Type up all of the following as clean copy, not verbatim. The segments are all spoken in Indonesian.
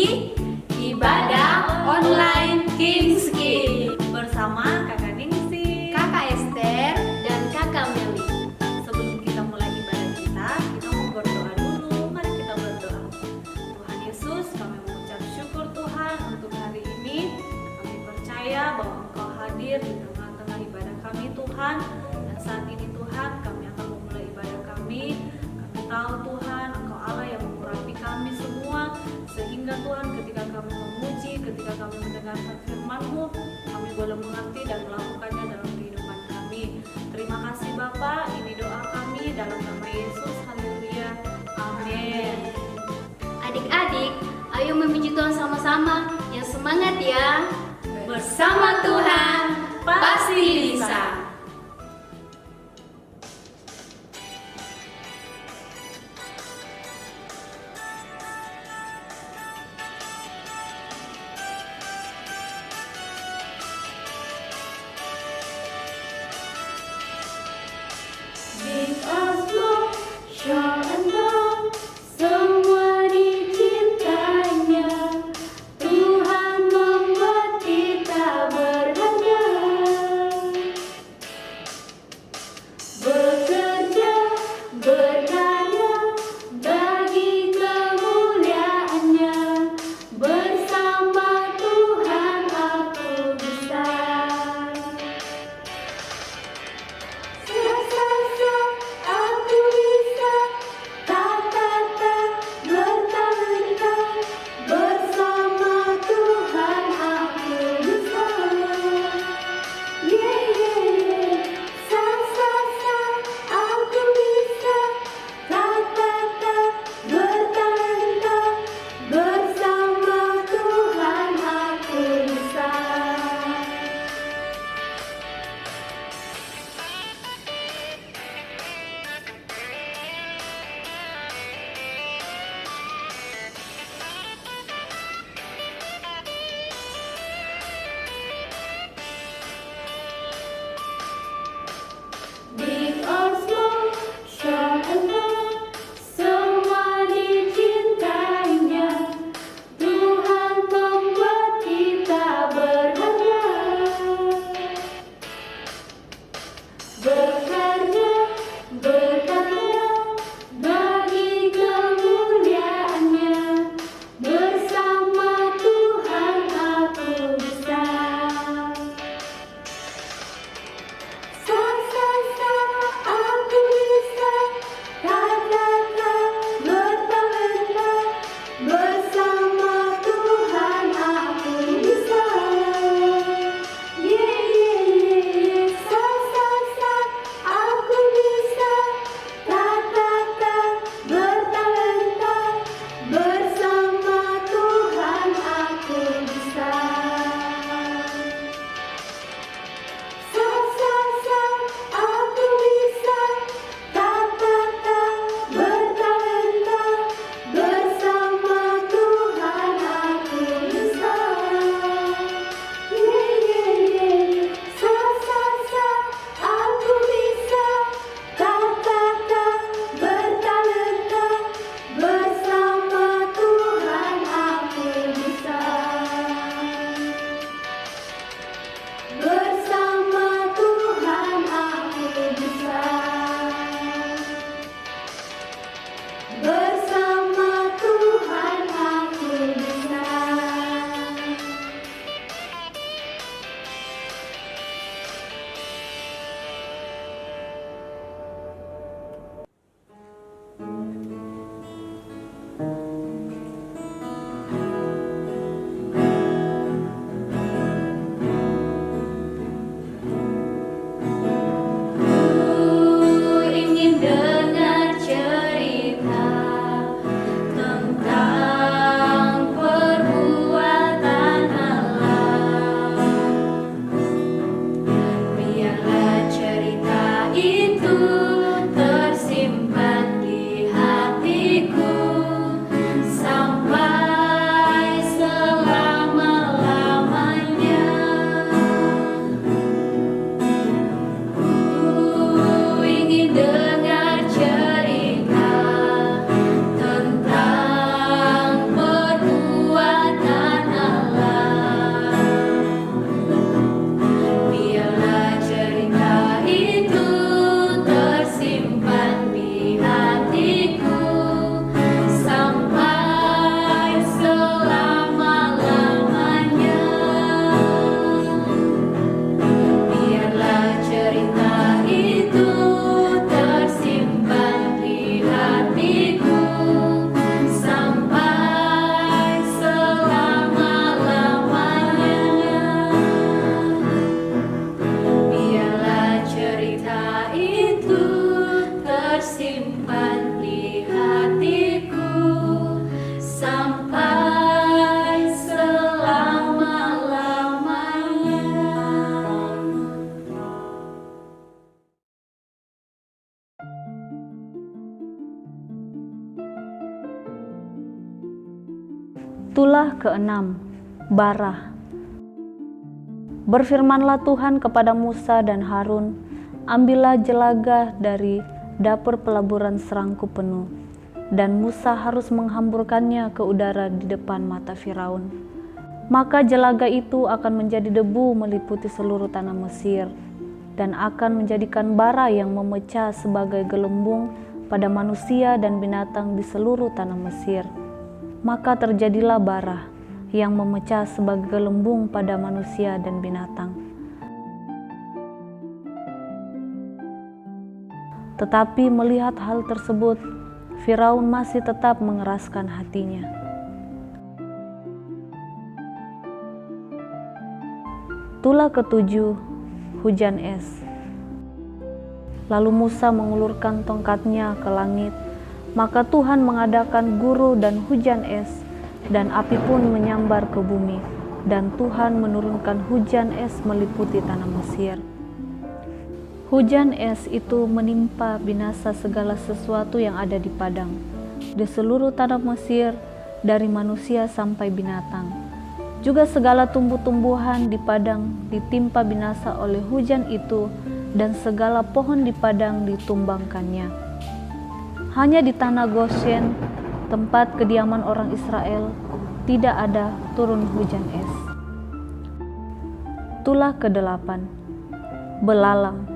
di Ibadah Online Kinski bersama Kakak Ningsi, Kakak Esther, dan Kakak Meli. Sebelum kita mulai ibadah kita mau berdoa dulu. Mari kita berdoa. Tuhan Yesus, kami mengucap syukur Tuhan untuk hari ini. Kami percaya bahwa Engkau hadir di tengah-tengah ibadah kami Tuhan. Dan saat ini Tuhan, kami akan memulai ibadah kami. Kami tahu Tuhan, Engkau Allah yang mengurapi kami semua. Sehingga Tuhan, ketika kami memuji, ketika kami mendengarkan firman-Mu, kami boleh mengerti dan melakukannya dalam kehidupan kami. Terima kasih Bapa, ini doa kami dalam nama Yesus. Haleluya. Amin. adik-adik, ayo memuji Tuhan sama-sama. Yang semangat ya. Bersama Tuhan pasti bisa. Big or small, short and long, semua dicintanya. Tuhan membuat kita berharga. Tulah keenam, bara. Berfirmanlah Tuhan kepada Musa dan Harun, ambillah jelaga dari dapur pelaburan serangku penuh, dan Musa harus menghamburkannya ke udara di depan mata Firaun. Maka jelaga itu akan menjadi debu meliputi seluruh tanah Mesir, dan akan menjadikan bara yang memecah sebagai gelembung pada manusia dan binatang di seluruh tanah Mesir. Maka terjadilah bara yang memecah sebagai gelembung pada manusia dan binatang. Tetapi melihat hal tersebut, Firaun masih tetap mengeraskan hatinya. Tulah ketujuh, hujan es. Lalu Musa mengulurkan tongkatnya ke langit, maka Tuhan mengadakan guru dan hujan es, dan api pun menyambar ke bumi, dan Tuhan menurunkan hujan es meliputi tanah Mesir. Hujan es itu menimpa binasa segala sesuatu yang ada di padang, di seluruh tanah Mesir, dari manusia sampai binatang. Juga segala tumbuh-tumbuhan di padang ditimpa binasa oleh hujan itu, dan segala pohon di padang ditumbangkannya. Hanya di tanah Goshen, tempat kediaman orang Israel, tidak ada turun hujan es. Tulah ke-8, belalang.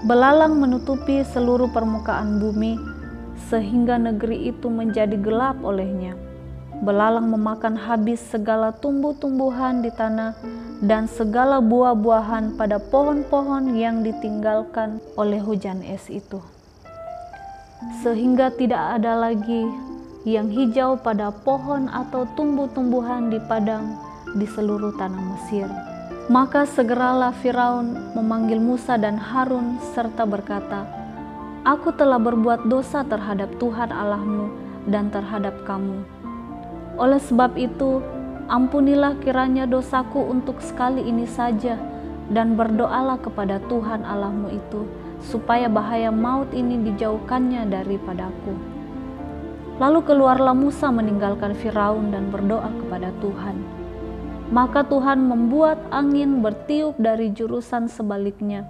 Belalang menutupi seluruh permukaan bumi, sehingga negeri itu menjadi gelap olehnya. Belalang memakan habis segala tumbuh-tumbuhan di tanah dan segala buah-buahan pada pohon-pohon yang ditinggalkan oleh hujan es itu. Sehingga tidak ada lagi yang hijau pada pohon atau tumbuh-tumbuhan di padang di seluruh tanah Mesir. Maka segeralah Firaun memanggil Musa dan Harun serta berkata, "Aku telah berbuat dosa terhadap Tuhan Allahmu dan terhadap kamu. Oleh sebab itu, ampunilah kiranya dosaku untuk sekali ini saja, dan berdoalah kepada Tuhan Allahmu itu, supaya bahaya maut ini dijauhkannya daripadaku." Lalu keluarlah Musa meninggalkan Firaun dan berdoa kepada Tuhan. Maka Tuhan membuat angin bertiup dari jurusan sebaliknya,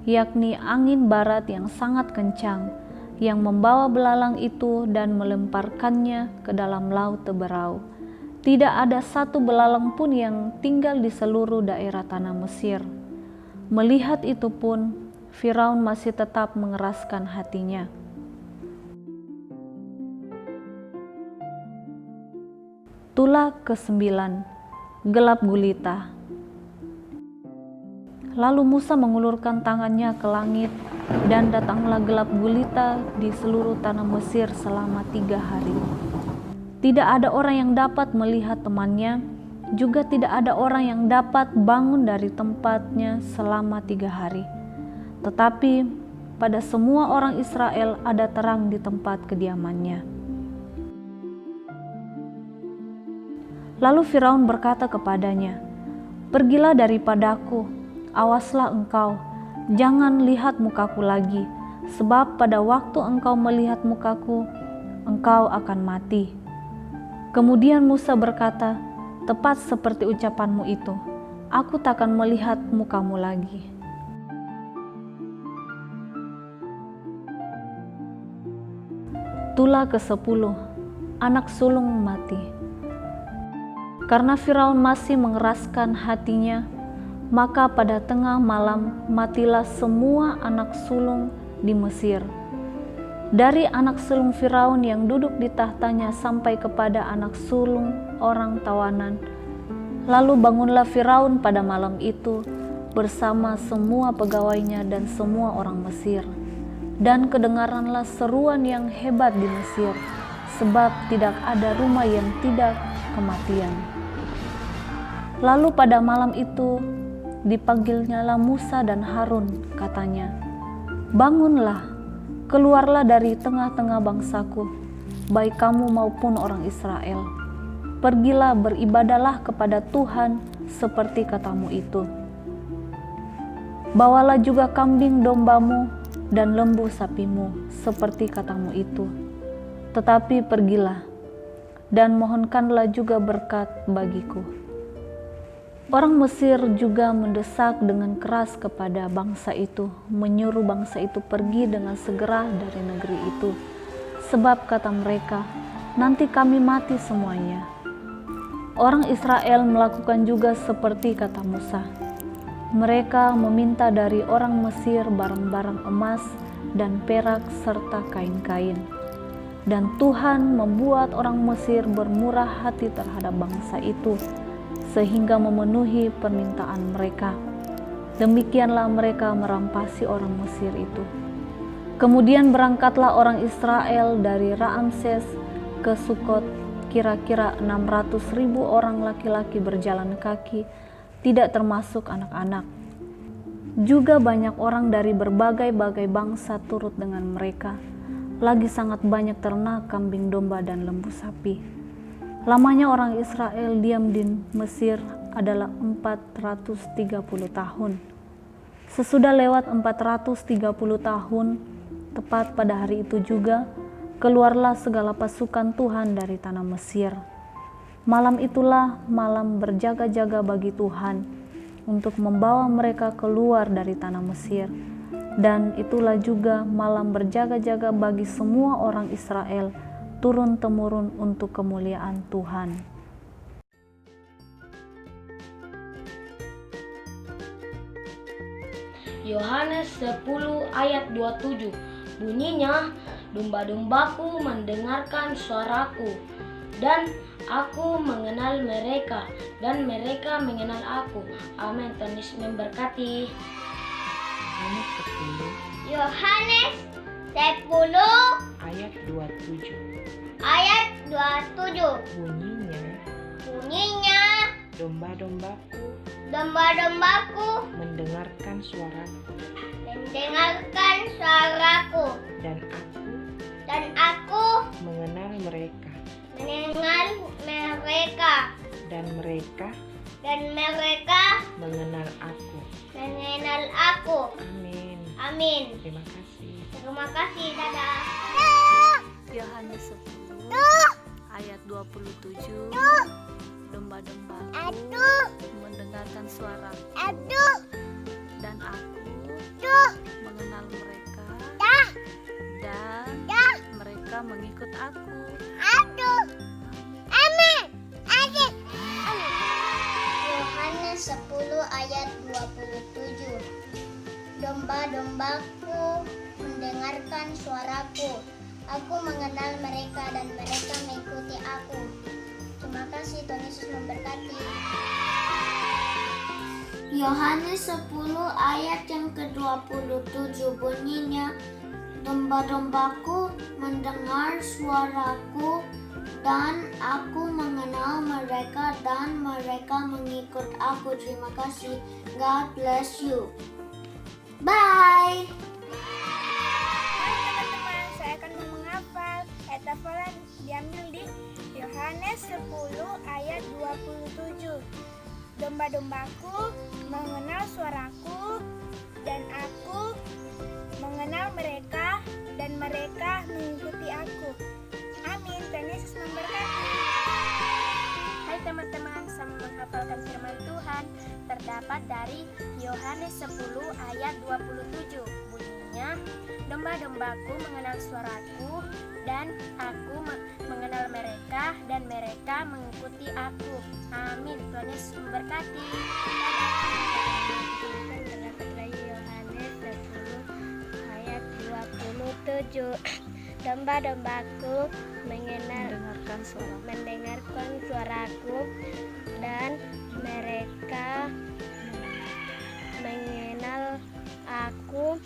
yakni angin barat yang sangat kencang, yang membawa belalang itu dan melemparkannya ke dalam laut Teberau. Tidak ada satu belalang pun yang tinggal di seluruh daerah tanah Mesir. Melihat itu pun, Firaun masih tetap mengeraskan hatinya. Tulah ke-9, gelap gulita. Lalu Musa mengulurkan tangannya ke langit, dan datanglah gelap gulita di seluruh tanah Mesir selama 3 hari. Tidak ada orang yang dapat melihat temannya, juga tidak ada orang yang dapat bangun dari tempatnya selama 3 hari. Tetapi pada semua orang Israel ada terang di tempat kediamannya. Lalu Firaun berkata kepadanya, "Pergilah daripadaku, awaslah engkau, jangan lihat mukaku lagi, sebab pada waktu engkau melihat mukaku, engkau akan mati." Kemudian Musa berkata, "Tepat seperti ucapanmu itu, aku takkan melihat mukamu lagi." Tulah ke-10, anak sulung mati. Karena Firaun masih mengeraskan hatinya, maka pada tengah malam matilah semua anak sulung di Mesir. Dari anak sulung Firaun yang duduk di tahtanya sampai kepada anak sulung orang tawanan. Lalu bangunlah Firaun pada malam itu bersama semua pegawainya dan semua orang Mesir. Dan kedengaranlah seruan yang hebat di Mesir, sebab tidak ada rumah yang tidak kematian. Lalu pada malam itu dipanggilnyalah Musa dan Harun, katanya, "Bangunlah, keluarlah dari tengah-tengah bangsaku, baik kamu maupun orang Israel. Pergilah beribadahlah kepada Tuhan seperti katamu itu. Bawalah juga kambing dombamu dan lembu sapimu seperti katamu itu. Tetapi pergilah, dan mohonkanlah juga berkat bagiku." Orang Mesir juga mendesak dengan keras kepada bangsa itu, menyuruh bangsa itu pergi dengan segera dari negeri itu. Sebab kata mereka, "Nanti kami mati semuanya." Orang Israel melakukan juga seperti kata Musa. Mereka meminta dari orang Mesir barang-barang emas dan perak serta kain-kain. Dan Tuhan membuat orang Mesir bermurah hati terhadap bangsa itu, sehingga memenuhi permintaan mereka. Demikianlah mereka merampasi orang Mesir itu. Kemudian berangkatlah orang Israel dari Raamses ke Sukot, kira-kira 600.000 orang laki-laki berjalan kaki, tidak termasuk anak-anak. Juga banyak orang dari berbagai-bagai bangsa turut dengan mereka. Lagi sangat banyak ternak, kambing domba, dan lembu sapi. Lamanya orang Israel diam di Mesir adalah 430 tahun. Sesudah lewat 430 tahun, tepat pada hari itu juga, keluarlah segala pasukan Tuhan dari tanah Mesir. Malam itulah malam berjaga-jaga bagi Tuhan untuk membawa mereka keluar dari tanah Mesir. Dan itulah juga malam berjaga-jaga bagi semua orang Israel, turun-temurun untuk kemuliaan Tuhan. Yohanes 10 ayat 27. Bunyinya, "Domba-dombaku mendengarkan suaraku, dan aku mengenal mereka, dan mereka mengenal aku." Amin. Tuhan Yesus memberkati. Yohanes 10 ayat 27. Bunyinya, Domba-dombaku domba-dombaku mendengarkan suaraku, dan aku mengenal mereka, dan mereka mengenal aku. Amin. Amin. Terima kasih. Terima kasih, dadah. Yohanes 10 ayat 27. Domba-dombaku mendengarkan suaraku, dan aku mengenal mereka, dan mereka mengikut aku. Yohanes 10 ayat 27. Domba-dombaku mendengarkan suaraku. Aku mengenal mereka, dan mereka mengikuti aku. Terima kasih, Tuhan Yesus memberkati. Yohanes 10 ayat yang ke-27 bunyinya, "Domba-dombaku mendengar suaraku, dan aku mengenal mereka, dan mereka mengikut aku." Terima kasih. God bless you. Bye. Hai teman-teman, saya akan menghafal ayat hafalan diambil di Yohanes 10 ayat 27. Domba-dombaku mengenal suaraku, dan aku mengenal mereka, dan mereka mengikuti aku. Amin. Tuhan Yesus memberkati. Hai teman-teman, sama menghafalkan firman Tuhan terdapat dari Yohanes 10 ayat 27. Bunyinya, "Domba-dombaku mengenal suaraku, dan aku mengenal mereka, dan mereka mengikuti aku." Amin. Tuhan Yesus memberkati. Terdapat dari Yohanes 10 ayat 27. Domba-dombaku mendengarkan suaraku, dan mereka mengenal aku,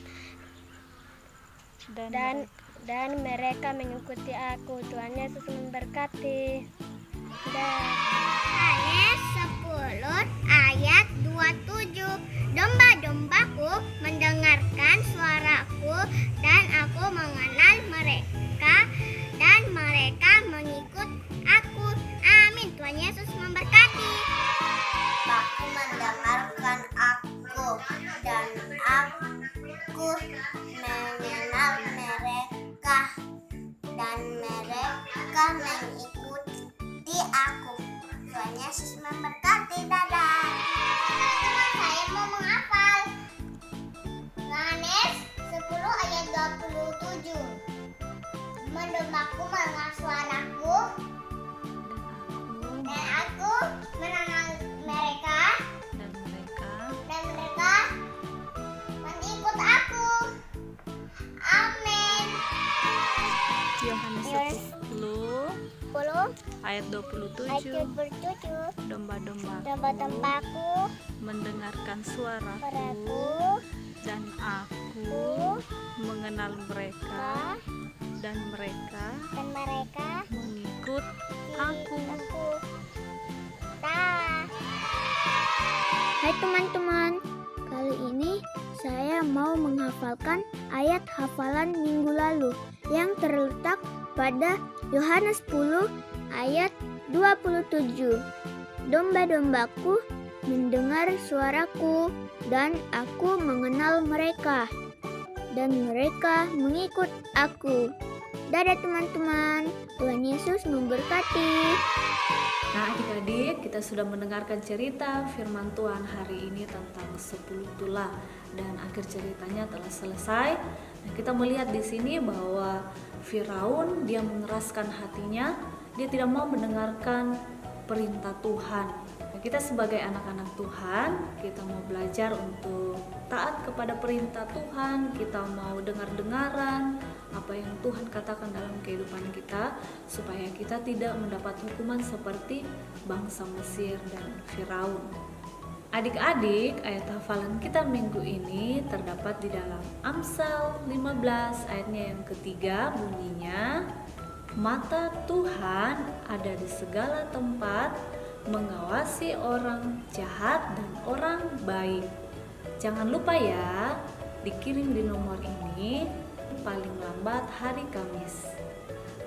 dan mereka mengikuti aku. Tuhan Yesus memberkati. Yohanes 10 ayat 27. Domba-dombaku mendengarkan suaraku, dan aku mengenal mereka, dan mereka mengikut aku. Amin. Tuhan Yesus memberkati. Aku mendengarkan aku, dan aku mengenal mereka, dan mereka mengikut Tuhan Yesus memberkati. Dadah. Teman-teman, saya mau menghafal Yohanes 10 ayat 27. Domba-dombaku mendengar suaraku, dan aku mengenal mereka, dan mereka mengikut aku. Amin. Yohanes 10 ayat 27. Domba-domba Domba-dombaku mendengarkan suaraku, suaraku, dan aku mengenal mereka, dan mereka dan mereka mengikut aku. Dah. Hai teman-teman, kali ini saya mau menghafalkan ayat hafalan minggu lalu yang terletak pada Yohanes 10 ayat 27. Domba-dombaku mendengar suaraku, dan aku mengenal mereka, dan mereka mengikut aku. Dadah teman-teman, Tuhan Yesus memberkati. Nah adik-adik, kita sudah mendengarkan cerita firman Tuhan hari ini tentang 10 tulah, dan akhir ceritanya telah selesai. Nah, kita melihat di sini bahwa Firaun dia mengeraskan hatinya, dia tidak mau mendengarkan perintah Tuhan. Nah, kita sebagai anak-anak Tuhan, kita mau belajar untuk taat kepada perintah Tuhan, kita mau dengar-dengaran apa yang Tuhan katakan dalam kehidupan kita, supaya kita tidak mendapat hukuman seperti bangsa Mesir dan Firaun. Adik-adik, ayat hafalan kita minggu ini terdapat di dalam Amsal 15 ayatnya yang ketiga, bunyinya, mata Tuhan ada di segala tempat, mengawasi orang jahat dan orang baik. Jangan lupa ya, dikirim di nomor ini paling lambat hari Kamis.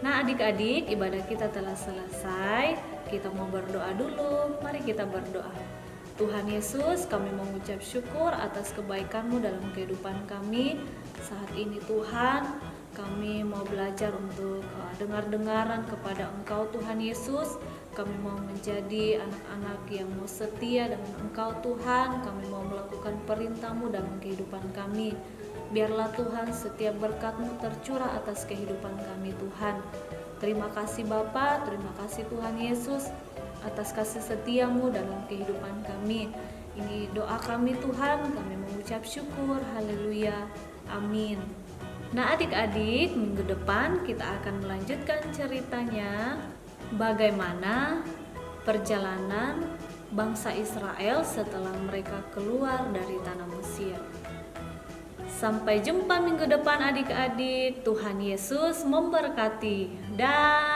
Nah adik-adik, ibadah kita telah selesai. Kita mau berdoa dulu. Mari kita berdoa. Tuhan Yesus, kami mengucap syukur atas kebaikan-Mu dalam kehidupan kami. Saat ini Tuhan, kami mau belajar untuk dengar-dengaran kepada Engkau Tuhan Yesus. Kami mau menjadi anak-anak yang mau setia dengan Engkau Tuhan. Kami mau melakukan perintah-Mu dalam kehidupan kami. Biarlah Tuhan setiap berkat-Mu tercurah atas kehidupan kami Tuhan. Terima kasih Bapa, terima kasih Tuhan Yesus atas kasih setia-Mu dalam kehidupan kami. Ini doa kami Tuhan, kami mengucap syukur, haleluya, amin. Nah adik-adik, minggu depan kita akan melanjutkan ceritanya bagaimana perjalanan bangsa Israel setelah mereka keluar dari tanah Mesir. Sampai jumpa minggu depan adik-adik. Tuhan Yesus memberkati. Dah.